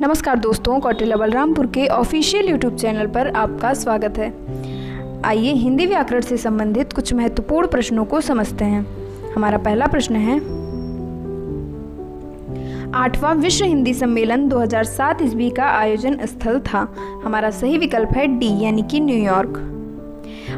नमस्कार दोस्तों, कौटिल्य बलरामपुर के ऑफिशियल यूट्यूब चैनल पर आपका स्वागत है। आइए हिंदी व्याकरण से संबंधित कुछ महत्वपूर्ण प्रश्नों को समझते हैं। हमारा पहला प्रश्न है, 8वां विश्व हिंदी सम्मेलन 2007 ईस्वी का आयोजन स्थल था। हमारा सही विकल्प है डी यानी कि न्यूयॉर्क।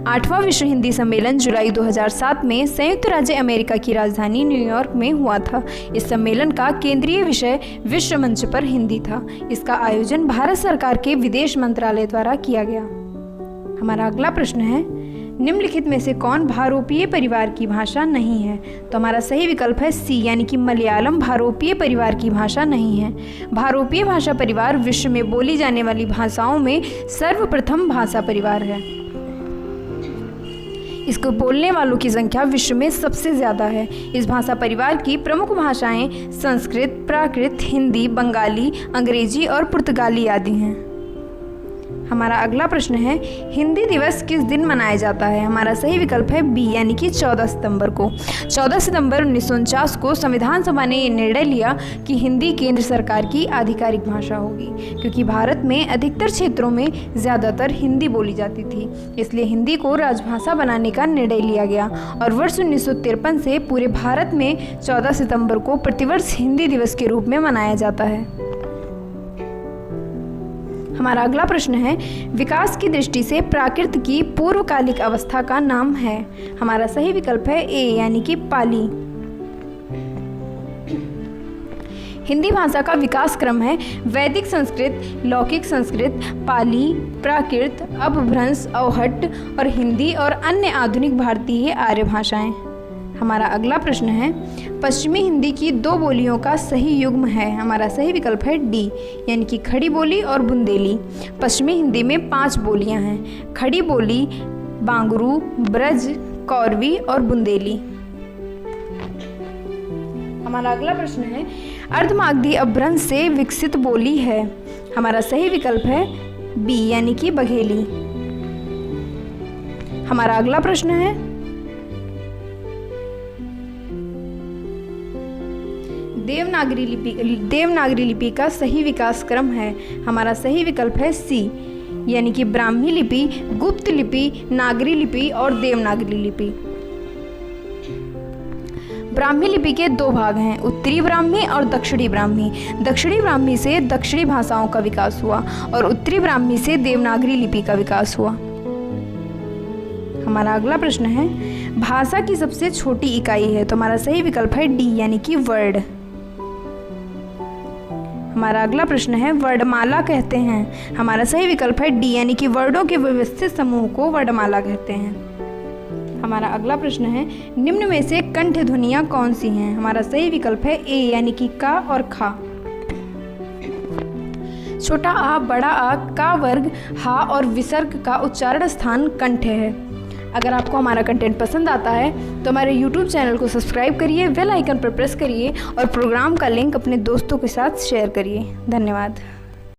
8वां विश्व हिंदी सम्मेलन जुलाई 2007 में संयुक्त राज्य अमेरिका की राजधानी न्यूयॉर्क में हुआ था। इस सम्मेलन का केंद्रीय विषय विश्व मंच पर हिंदी था। इसका आयोजन भारत सरकार के विदेश मंत्रालय द्वारा किया गया। हमारा अगला प्रश्न है, निम्नलिखित में से कौन भारोपीय परिवार की भाषा नहीं है? तो हमारा सही विकल्प है सी यानी कि मलयालम भारोपीय परिवार की भाषा नहीं है। भारोपीय भाषा परिवार विश्व में बोली जाने वाली भाषाओं में सर्वप्रथम भाषा परिवार है। इसको बोलने वालों की संख्या विश्व में सबसे ज़्यादा है। इस भाषा परिवार की प्रमुख भाषाएं संस्कृत, प्राकृत, हिंदी, बंगाली, अंग्रेजी और पुर्तगाली आदि हैं। हमारा अगला प्रश्न है, हिंदी दिवस किस दिन मनाया जाता है? हमारा सही विकल्प है बी यानी कि 14 सितंबर को। 14 सितंबर 1949 को संविधान सभा ने ये निर्णय लिया कि हिंदी केंद्र सरकार की आधिकारिक भाषा होगी, क्योंकि भारत में अधिकतर क्षेत्रों में ज़्यादातर हिंदी बोली जाती थी। इसलिए हिंदी को राजभाषा बनाने का निर्णय लिया गया और वर्ष 1953 से पूरे भारत में 14 सितंबर को प्रतिवर्ष हिंदी दिवस के रूप में मनाया जाता है। हमारा अगला प्रश्न है, विकास की दृष्टि से प्राकृत की पूर्वकालिक अवस्था का नाम है? हमारा सही विकल्प है ए यानी कि पाली। हिंदी भाषा का विकास क्रम है वैदिक संस्कृत, लौकिक संस्कृत, पाली, प्राकृत, अपभ्रंश, अवहट्ट और हिंदी और अन्य आधुनिक भारतीय आर्य भाषाएं। हमारा अगला प्रश्न है, पश्चिमी हिंदी की दो बोलियों का सही युग्म है? हमारा सही विकल्प है डी यानी कि खड़ी बोली और बुंदेली। पश्चिमी हिंदी में 5 बोलियां हैं: खड़ी बोली, बांगरू, ब्रज, कौरवी और बुंदेली। हमारा अगला प्रश्न है, अर्धमागधी अपभ्रंश से विकसित बोली है? हमारा सही विकल्प है बी यानी कि बघेली। हमारा अगला प्रश्न है, देवनागरी लिपि का सही विकास क्रम है? हमारा सही विकल्प है सी यानी कि ब्राह्मी लिपि, गुप्त लिपि, नागरी लिपि और देवनागरी लिपि। ब्राह्मी लिपि के 2 भाग हैं, उत्तरी ब्राह्मी और दक्षिणी ब्राह्मी। दक्षिणी ब्राह्मी से दक्षिणी भाषाओं का विकास हुआ और उत्तरी ब्राह्मी से देवनागरी लिपि का विकास हुआ। हमारा अगला प्रश्न है, भाषा की सबसे छोटी इकाई है? तो हमारा सही विकल्प है डी यानी कि वर्ड। हमारा अगला प्रश्न है, वर्णमाला कहते हैं? हमारा सही विकल्प है डी यानी कि वर्डों के व्यवस्थित समूह को वर्णमाला कहते हैं। हमारा अगला प्रश्न है, निम्न में से कंठ ध्वनियां कौन सी हैं? हमारा सही विकल्प है ए यानी कि का और खा। छोटा आ, बड़ा आ, का वर्ग, हा और विसर्ग का उच्चारण स्थान कंठ है। अगर आपको हमारा कंटेंट पसंद आता है तो हमारे YouTube चैनल को सब्सक्राइब करिए, बेल आइकन पर प्रेस करिए और प्रोग्राम का लिंक अपने दोस्तों के साथ शेयर करिए। धन्यवाद।